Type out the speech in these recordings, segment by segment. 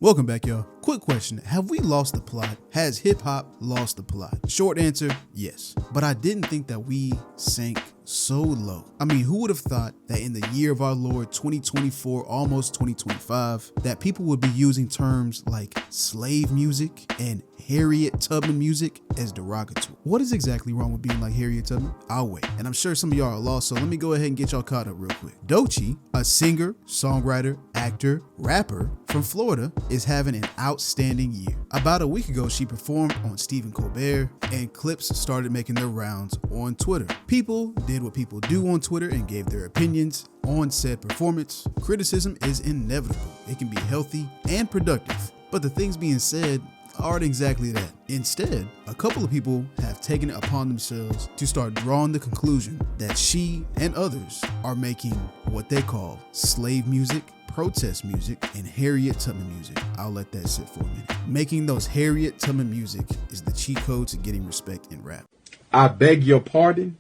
Welcome back, y'all. Quick question. Have we lost the plot? Has hip-hop lost the plot? Short answer, yes. But I didn't think that we sank so low. I mean, who would have thought that in the year of our Lord 2024, almost 2025, that people would be using terms like slave music and Harriet Tubman music as derogatory? What is exactly wrong with being like Harriet Tubman? I'll wait. And I'm sure some of y'all are lost, so let me go ahead and get y'all caught up real quick. Doechii, a singer, songwriter, actor, rapper from Florida, is having an outstanding year. About a week ago, she performed on Stephen Colbert, and clips started making their rounds on Twitter. People did what people do on Twitter and gave their opinions on said performance. Criticism is inevitable. It can be healthy and productive, but the things being said aren't exactly that. Instead, a couple of people have taken it upon themselves to start drawing the conclusion that she and others are making what they call slave music, protest music, and Harriet Tubman music. I'll let that sit for a minute. Making those Harriet Tubman music is the cheat code to getting respect in rap. I beg your pardon.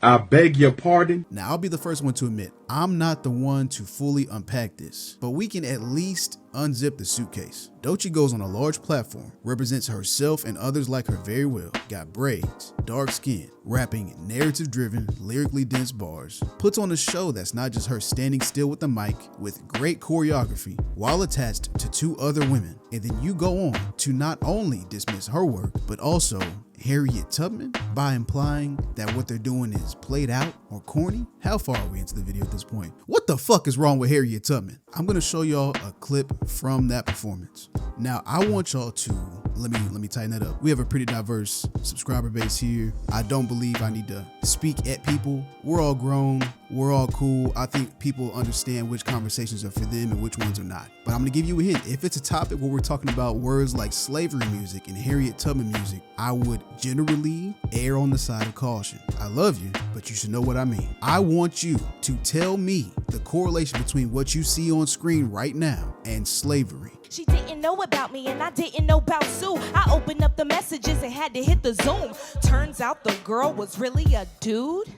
I beg your pardon. Now, I'll be the first one to admit, I'm not the one to fully unpack this, but we can at least unzip the suitcase. Doechii goes on a large platform, represents herself and others like her very well, got braids, dark skin, rapping narrative-driven, lyrically dense bars, puts on a show that's not just her standing still with the mic with great choreography while attached to two other women, and then you go on to not only dismiss her work, but also Harriet Tubman by implying that what they're doing is played out or corny. How far are we into the video at this point? What the fuck is wrong with Harriet Tubman? I'm gonna show y'all a clip from that performance. Now, I want y'all to let me tighten that up. We have a pretty diverse subscriber base here. I don't believe I need to speak at people. We're all grown, we're all cool. I think people understand which conversations are for them and which ones are not. But I'm gonna give you a hint. If it's a topic where we're talking about words like slavery music and Harriet Tubman music, I would generally err on the side of caution. I love you, but you should know what I mean. I want you to tell me the correlation between what you see on screen right now and slavery. She didn't know about me and I didn't know about Sue. I opened up the messages and had to hit the Zoom. Turns out the girl was really a dude.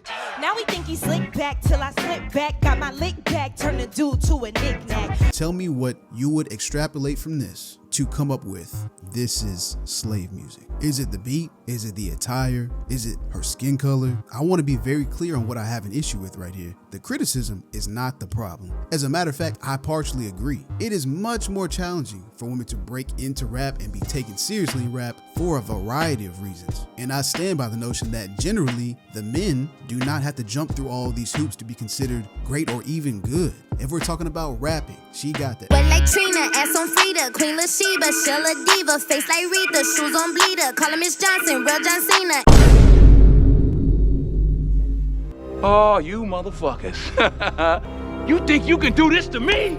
Now we think he slick back till I slip back. Got my lick back, turned the dude to a knick-knack. Tell me what you would extrapolate from this to come up with this is slave music. Is it the beat? Is it the attire? Is it her skin color? I want to be very clear on what I have an issue with right here. The criticism is not the problem. As a matter of fact, I partially agree. It is much more challenging for women to break into rap and be taken seriously in rap for a variety of reasons. And I stand by the notion that generally the men do not have to jump through all these hoops to be considered great or even good. If we're talking about rapping, she got that. But like Trina, ass on Frida, Queen Latifah, Shell a diva, face like Rita, shoes on bleeder, call her Miss Johnson, real John Cena. Oh, you motherfuckers. You think you can do this to me?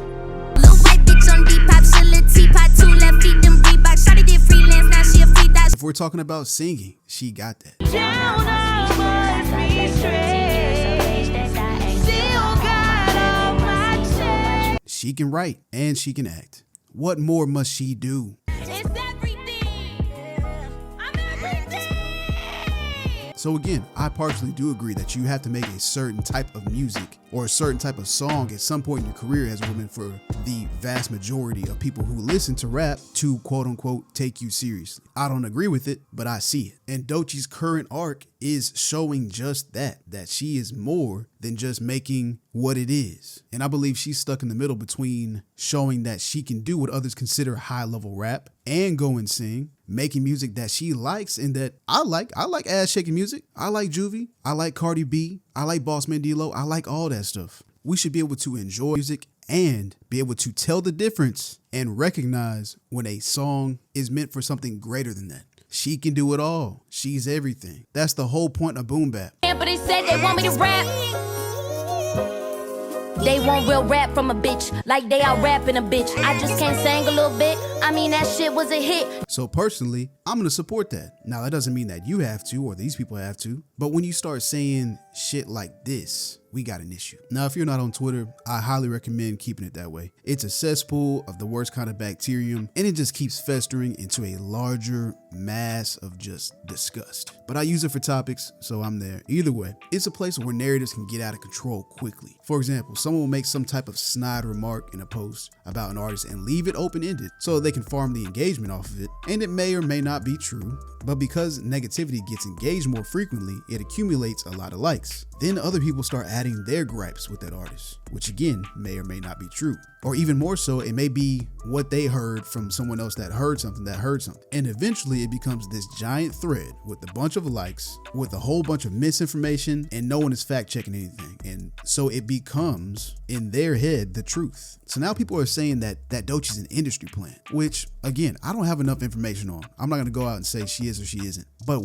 Little white bitch on Depop, Shell a teapot, 2 left feet, them Reebok, shawty did freelance, now she a free dot. If we're talking about singing, she got that. Down I must be straight. Still got all my checks. She can write and she can act. What more must she do? It's everything. I'm everything. So again, I partially do agree that you have to make a certain type of music or a certain type of song at some point in your career as a woman for the vast majority of people who listen to rap to quote unquote take you seriously. I don't agree with it, but I see it. And Doechii's current arc is showing just that she is more than just making what it is. And I believe she's stuck in the middle between showing that she can do what others consider high level rap and go and sing, making music that she likes and that I like. I like ass shaking music. I like Juvie. I like Cardi B. I like Boss Man D-Lo. I like all that stuff. We should be able to enjoy music and be able to tell the difference and recognize when a song is meant for something greater than that. She can do it all. She's everything. That's the whole point of boom bap. Yeah, but they said they want me to rap. They want real rap from a bitch, like they out rapping a bitch. I just can't sing a little bit. I mean, that shit was a hit. So personally, I'm gonna support that. Now, that doesn't mean that you have to or these people have to, but when you start saying shit like this, we got an issue. Now, if you're not on Twitter, I highly recommend keeping it that way. It's a cesspool of the worst kind of bacterium, and it just keeps festering into a larger mass of just disgust. But I use it for topics, so I'm there. Either way, it's a place where narratives can get out of control quickly. For example, someone will make some type of snide remark in a post about an artist and leave it open-ended so they can farm the engagement off of it, and it may or may not be true, but because negativity gets engaged more frequently, it accumulates a lot of likes. Then other people start adding their gripes with that artist, which again may or may not be true. Or even more so, it may be what they heard from someone else that heard something. And eventually it becomes this giant thread with a bunch of likes, with a whole bunch of misinformation, and no one is fact checking anything. And so it becomes, in their head, the truth. So now people are saying that Doechii's an industry plant, which again, I don't have enough information on. I'm not gonna go out and say she is or she isn't. But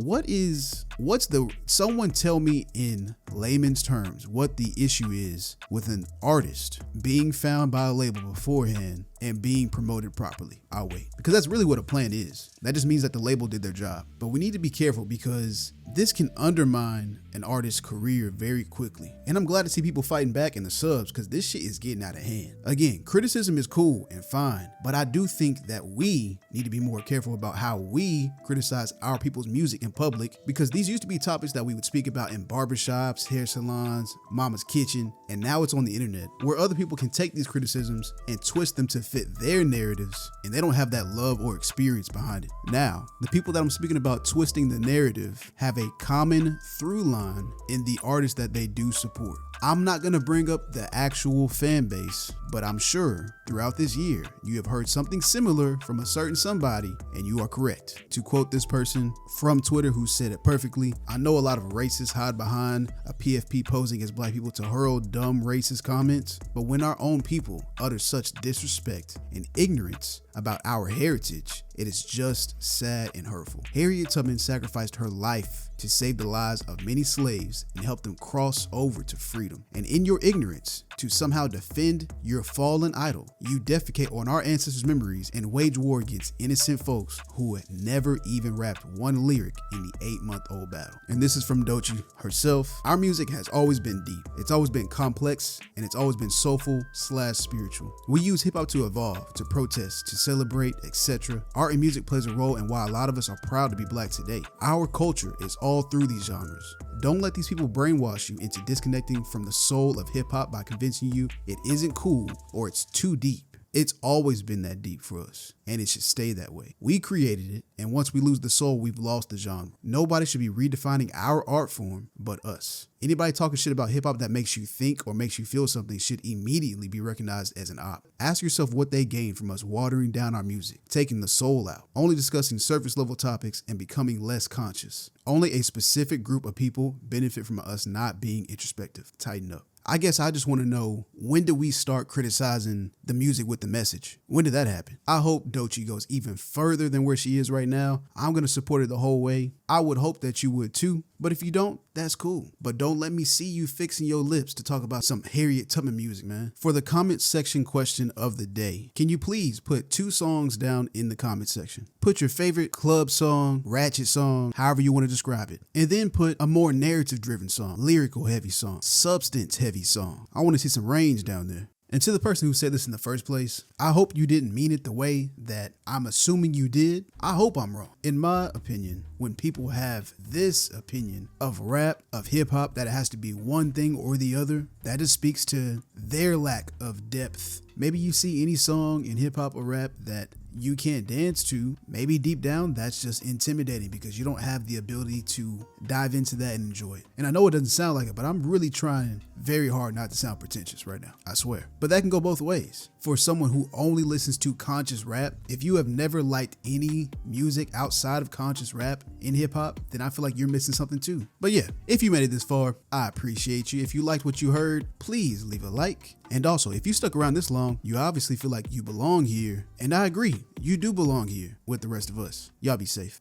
someone tell me in layman's terms what the issue is with an artist being found by a label beforehand and being promoted properly. I'll wait, because that's really what a plant is. That just means that the label did their job. But we need to be careful because this can undermine an artist's career very quickly. And I'm glad to see people fighting back in the subs because this shit is getting out of hand. Again, criticism is cool and fine, but I do think that we need to be more careful about how we criticize our people's music in public, because these used to be topics that we would speak about in barbershops, hair salons, mama's kitchen, and now it's on the internet where other people can take these criticisms and twist them to fit their narratives, and they don't have that love or experience behind it. Now, the people that I'm speaking about twisting the narrative have a common through line in the artists that they do support. I'm not gonna bring up the actual fan base, but I'm sure throughout this year, you have heard something similar from a certain somebody, and you are correct. To quote this person from Twitter who said it perfectly, I know a lot of racists hide behind a PFP posing as black people to hurl dumb racist comments, but when our own people utter such disrespect and ignorance about our heritage, it is just sad and hurtful. Harriet Tubman sacrificed her life to save the lives of many slaves and help them cross over to freedom. And in your ignorance, to somehow defend your fallen idol, you defecate on our ancestors' memories and wage war against innocent folks who had never even rapped one lyric in the 8-month-old battle. And this is from Doechii herself. Our music has always been deep. It's always been complex, and it's always been soulful/spiritual. We use hip hop to evolve, to protest, to celebrate, etc. Art and music plays a role in why a lot of us are proud to be black today. Our culture is all through these genres. Don't let these people brainwash you into disconnecting from the soul of hip hop by convincing you it isn't cool or it's too deep. It's always been that deep for us, and it should stay that way. We created it, and once we lose the soul, we've lost the genre. Nobody should be redefining our art form but us. Anybody talking shit about hip hop that makes you think or makes you feel something should immediately be recognized as an op. Ask yourself what they gain from us watering down our music, taking the soul out, only discussing surface level topics and becoming less conscious. Only a specific group of people benefit from us not being introspective. Tighten up. I guess I just want to know, when do we start criticizing the music with the message? When did that happen? I hope Doechii goes even further than where she is right now. I'm going to support her the whole way. I would hope that you would too. But if you don't, that's cool. But don't let me see you fixing your lips to talk about some Harriet Tubman music, man. For the comment section question of the day, can you please put 2 songs down in the comment section? Put your favorite club song, ratchet song, however you want to describe it. And then put a more narrative driven song, lyrical heavy song, substance heavy song. I want to see some range down there. And to the person who said this in the first place, I hope you didn't mean it the way that I'm assuming you did. I hope I'm wrong. In my opinion, when people have this opinion of rap, of hip hop, that it has to be one thing or the other, that just speaks to their lack of depth. Maybe you see any song in hip hop or rap that you can't dance to. Maybe deep down that's just intimidating because you don't have the ability to dive into that and enjoy it. And I know it doesn't sound like it, but I'm really trying very hard not to sound pretentious right now, I swear. But that can go both ways. For someone who only listens to conscious rap, if you have never liked any music outside of conscious rap in hip hop, then I feel like you're missing something too. But yeah, if you made it this far, I appreciate you. If you liked what you heard, please leave a like. And also, if you stuck around this long, you obviously feel like you belong here. And I agree, you do belong here with the rest of us. Y'all be safe.